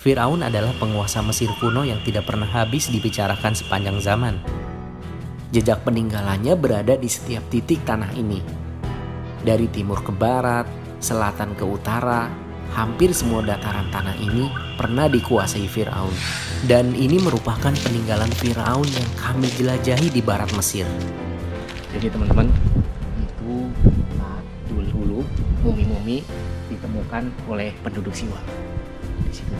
Firaun adalah penguasa Mesir kuno yang tidak pernah habis dibicarakan sepanjang zaman. Jejak peninggalannya berada di setiap titik tanah ini. Dari timur ke barat, selatan ke utara, hampir semua dataran tanah ini pernah dikuasai Firaun. Dan ini merupakan peninggalan Firaun yang kami jelajahi di barat Mesir. Jadi teman-teman, itu dulu mumi-mumi ditemukan oleh penduduk Siwa di situ.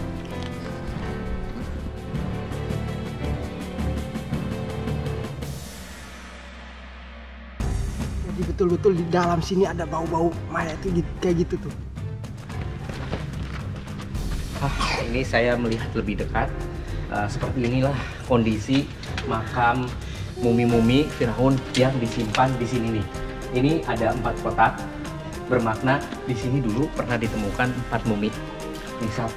Jadi betul-betul di dalam sini ada bau-bau mayat itu kayak gitu tuh. Ini saya melihat lebih dekat. Seperti inilah kondisi makam mumi-mumi Firaun yang disimpan di sini nih. Ini ada 4 kotak, bermakna di sini dulu pernah ditemukan 4 mumi. Ini 1,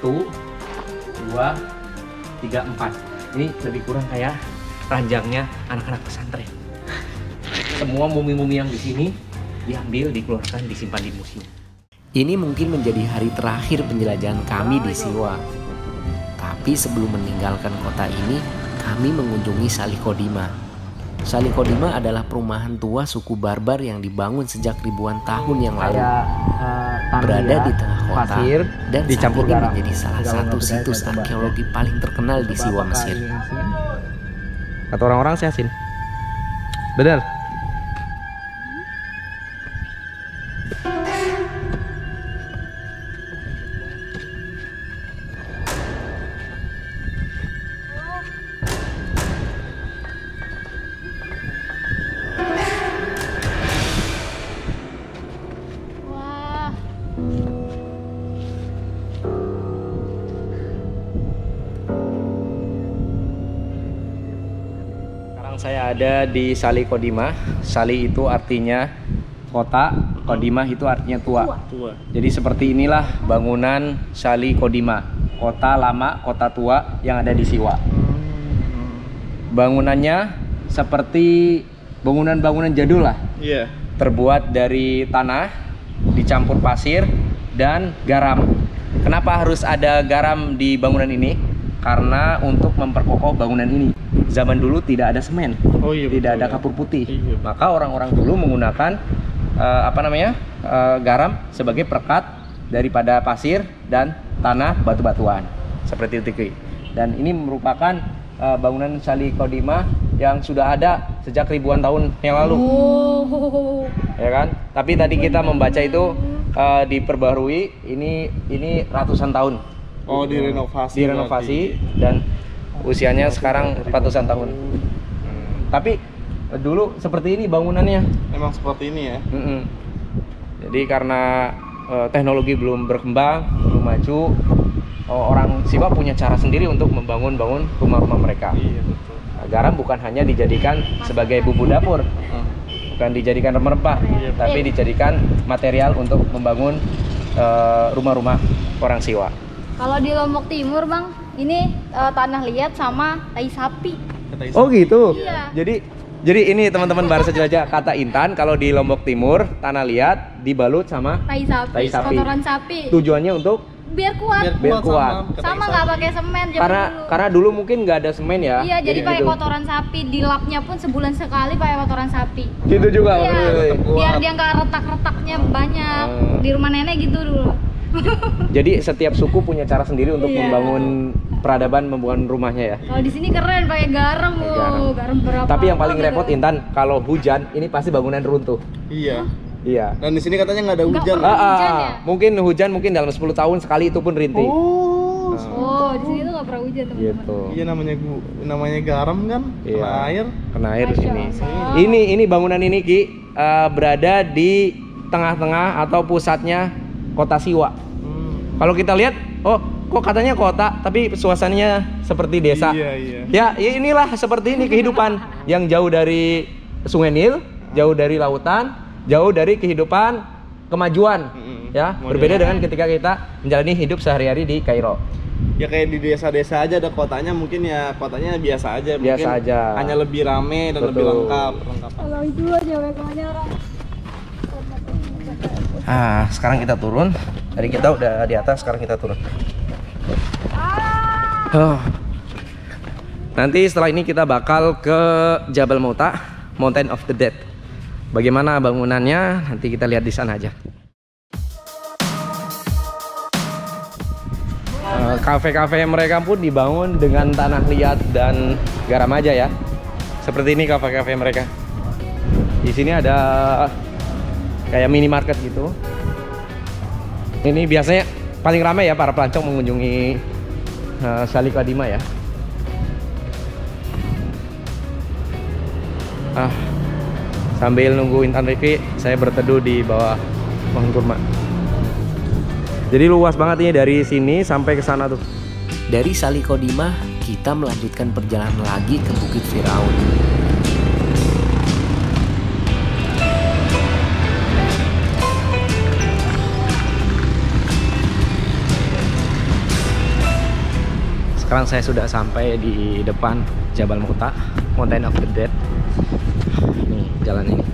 2, 3, 4. Ini lebih kurang kayak ranjangnya anak-anak pesantren. Semua mumi-mumi yang di sini diambil, dikeluarkan, disimpan di museum. Ini mungkin menjadi hari terakhir penjelajahan kami di Siwa. Tapi sebelum meninggalkan kota ini, kami mengunjungi Salikodima. Salikodima adalah perumahan tua suku Barbar yang dibangun sejak ribuan tahun yang lalu. Berada di tengah kota pasir, dan dicampur saat ini garam. menjadi salah satu situs arkeologi paling terkenal di Siwa Mesir. Kata orang-orang saya asin. Benar. Saya ada di Salikodima. Sali itu artinya kota, Kodimah itu artinya tua. Jadi seperti inilah bangunan Salikodima, kota lama, kota tua yang ada di Siwa. Bangunannya seperti bangunan-bangunan jadul lah. Terbuat dari tanah, dicampur pasir dan garam. Kenapa harus ada garam di bangunan ini? Karena untuk memperkokoh bangunan ini. Zaman dulu tidak ada semen, tidak ada kapur putih. Maka orang-orang dulu menggunakan garam sebagai perekat daripada pasir dan tanah batu-batuan seperti itu. Dan ini merupakan bangunan Salikodima yang sudah ada sejak ribuan tahun yang lalu. Ya kan? Tapi tadi kita membaca itu diperbarui. Ini ratusan tahun. Direnovasi dan usianya sekarang ratusan tahun. Tapi dulu seperti ini bangunannya. Memang seperti ini ya. Jadi karena teknologi belum berkembang, belum maju, orang Siwa punya cara sendiri untuk membangun rumah-rumah mereka. Iya, betul. Garam bukan hanya dijadikan sebagai bumbu dapur, bukan dijadikan rempah, tapi dijadikan material untuk membangun rumah-rumah orang Siwa. Kalau di Lombok Timur, Bang, ini tanah liat sama tai sapi. Oh gitu. Iya. Jadi ini teman-teman Barca Jelajah, kata Intan kalau di Lombok Timur tanah liat dibalut sama Tai sapi, kotoran sapi. Tujuannya untuk Biar kuat. biar kuat. Sama nggak pakai semen zaman Karena dulu mungkin nggak ada semen ya. Iya, jadi pakai gitu. kotoran sapi. Dilapnya pun sebulan sekali pakai kotoran sapi. Gitu juga. Iya. Biar dia nggak retak-retaknya banyak. Di rumah nenek gitu dulu. Jadi setiap suku punya cara sendiri untuk membangun peradaban, membangun rumahnya ya. Kalau di sini keren pakai garam, garam berapa? Tapi yang paling repot Intan, kalau hujan ini pasti bangunan runtuh. Iya. Iya. Dan di sini katanya nggak ada hujan. Hujan ya? Mungkin hujan dalam 10 tahun sekali itu pun rintik. Oh, di sini tuh nggak pernah hujan, teman-teman. Gitu. Iya, namanya garam kan, Iya. kena air. Kena air di sini. Allah. Ini bangunan ini Ki berada di tengah-tengah atau pusatnya kota Siwa. Kalau kita lihat, kok katanya kota, tapi suasananya seperti desa. Iya. Ya inilah seperti ini kehidupan yang jauh dari Sungai Nil, jauh dari lautan, jauh dari kehidupan kemajuan. Ya, berbeda dengan ketika kita menjalani hidup sehari-hari di Kairo. Ya kayak di desa-desa aja ada kotanya, mungkin ya kotanya biasa aja. Biasa mungkin aja. Hanya lebih rame dan lebih Betul. lengkap. Kalau itu aja WK-nya orang. Sekarang kita turun. Tadi kita udah di atas, sekarang kita turun. Nanti setelah ini kita bakal ke Jabal Mauta, Mountain of the Dead. Bagaimana bangunannya nanti kita lihat di sana aja. Kafe-kafe mereka pun dibangun dengan tanah liat dan garam aja ya. Seperti ini kafe-kafe mereka. Di sini ada kayak minimarket gitu. Ini biasanya paling ramai ya para pelancong mengunjungi Sali Qadimah ya. Sambil nunggu Intan Rifki, saya berteduh di bawah pohon kurma. Jadi luas banget ini dari sini sampai ke sana tuh. Dari Sali Qadimah, kita melanjutkan perjalanan lagi ke Bukit Firaun. Sekarang saya sudah sampai di depan Jabal Mauta, Mountain of the Dead. Nih jalan ini.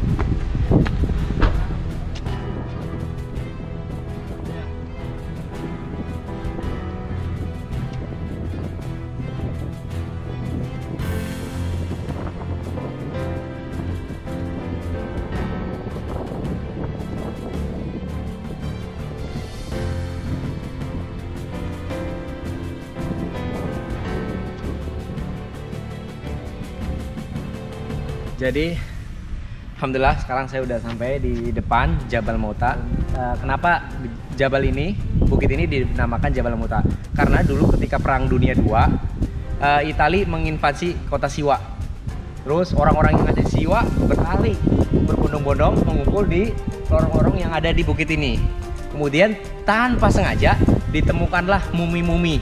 Jadi alhamdulillah sekarang saya udah sampai di depan Jabal Mauta. Kenapa Jabal ini, bukit ini dinamakan Jabal Mauta? Karena dulu ketika Perang Dunia II, Itali menginvasi kota Siwa. Terus orang-orang yang ada di Siwa berlari berbondong-bondong mengumpul di lorong-lorong yang ada di bukit ini. Kemudian tanpa sengaja ditemukanlah mumi-mumi.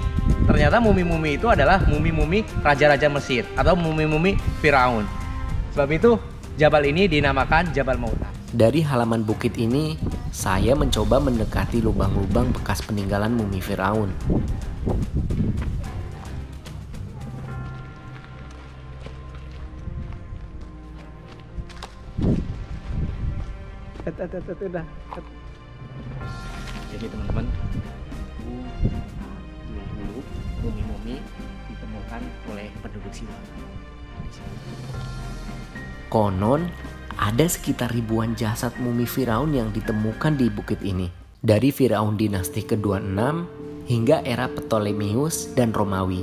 Ternyata mumi-mumi itu adalah mumi-mumi raja-raja Mesir atau mumi-mumi Firaun. Sebab itu Jabal ini dinamakan Jabal Mauta. Dari halaman bukit ini, saya mencoba mendekati lubang-lubang bekas peninggalan mumi Firaun. Jadi teman-teman, dulu mumi-mumi ditemukan oleh penduduk Siwa. Konon, ada sekitar ribuan jasad mumi Firaun yang ditemukan di bukit ini. Dari Firaun dinasti ke-26 hingga era Ptolemeus dan Romawi.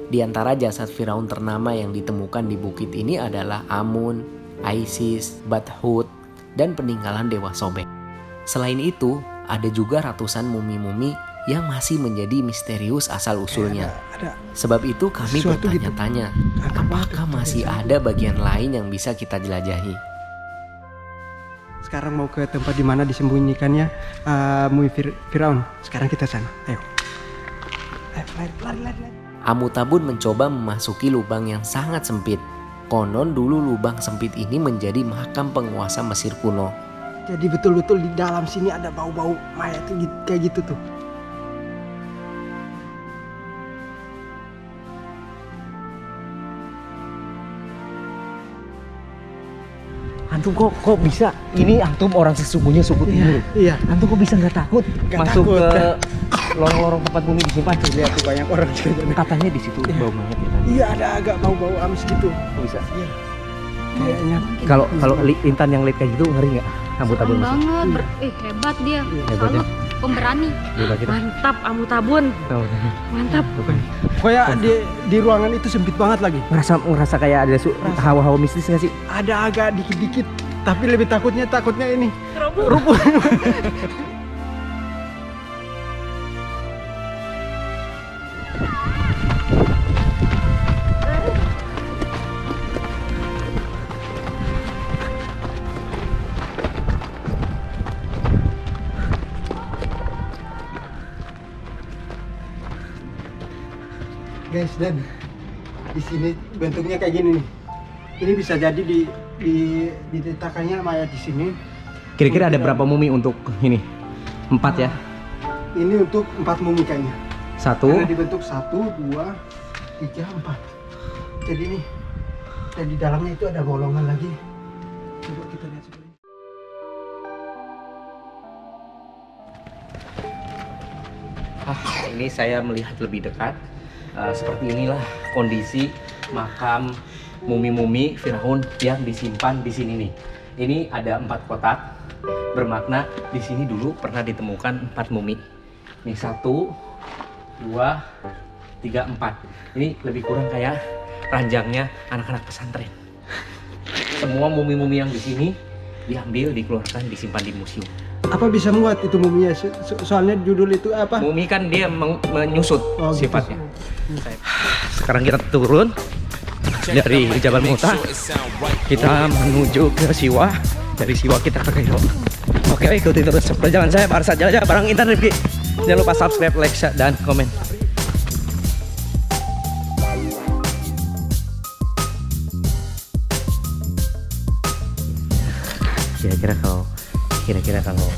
Di antara jasad Firaun ternama yang ditemukan di bukit ini adalah Amun, Isis, Bathut, dan peninggalan Dewa Sobek. Selain itu, ada juga ratusan mumi-mumi yang masih menjadi misterius asal-usulnya. Sebab itu kami bertanya-tanya, apakah masih ada bagian lain yang bisa kita jelajahi? Sekarang mau ke tempat dimana disembunyikannya mumi Firaun. Sekarang kita sana. Ayo. Lari. Amutabun mencoba memasuki lubang yang sangat sempit. Konon dulu lubang sempit ini menjadi makam penguasa Mesir kuno. Jadi betul-betul di dalam sini ada bau-bau mayat kayak gitu tuh. Antum kok bisa? Ini antum orang sesungguhnya suku Timur. Iya. Antum kok bisa nggak takut masuk takut. ke lorong-lorong tempat mumi disimpan? Lihat tuh banyak orang juga. Katanya di situ bau mayat ya. Iya, ada agak bau-bau amis gitu. Bisa. Iya. Kayaknya. Kalau Intan yang lihat kayak gitu ngeri nggak? Amutabun Serem banget. Hebat dia. Hebatnya. Soalnya pemberani. Mantap Amutabun. Mantap. Kayak di ruangan itu sempit banget lagi. Ngerasa kayak ada hawa-hawa mistis nggak sih? Ada agak dikit-dikit, tapi lebih takutnya ini. Rubuh. Guys, dan di sini bentuknya kayak gini nih. Ini bisa jadi diletakkannya mayat di sini. Kira-kira ada berapa mumi untuk ini? 4 ya? Ini untuk 4 mumi kayaknya. 1. Karena dibentuk 1, 2, 3, 4. Jadi nih, dan di dalamnya itu ada bolongan lagi. Coba kita lihat seperti ini. Ini saya melihat lebih dekat. Seperti inilah kondisi makam mumi-mumi Firaun yang disimpan di sini nih. Ini ada 4 kotak, bermakna di sini dulu pernah ditemukan 4 mumi. Ini 1, 2, 3, 4. Ini lebih kurang kayak ranjangnya anak-anak pesantren. Semua mumi-mumi yang di sini diambil, dikeluarkan, disimpan di museum. Apa bisa muat itu muminya? Soalnya judul itu apa? Mumi kan dia menyusut Gitu. sifatnya. Sekarang kita turun dari Jabal Muta, kita menuju ke Siwa. Dari Siwa kita ke Kairo. Oke, ikuti terus perjalanan saya. Baru saja bareng Intan Rifki. Jangan lupa subscribe, like, share, dan komen. Kira-kira kalau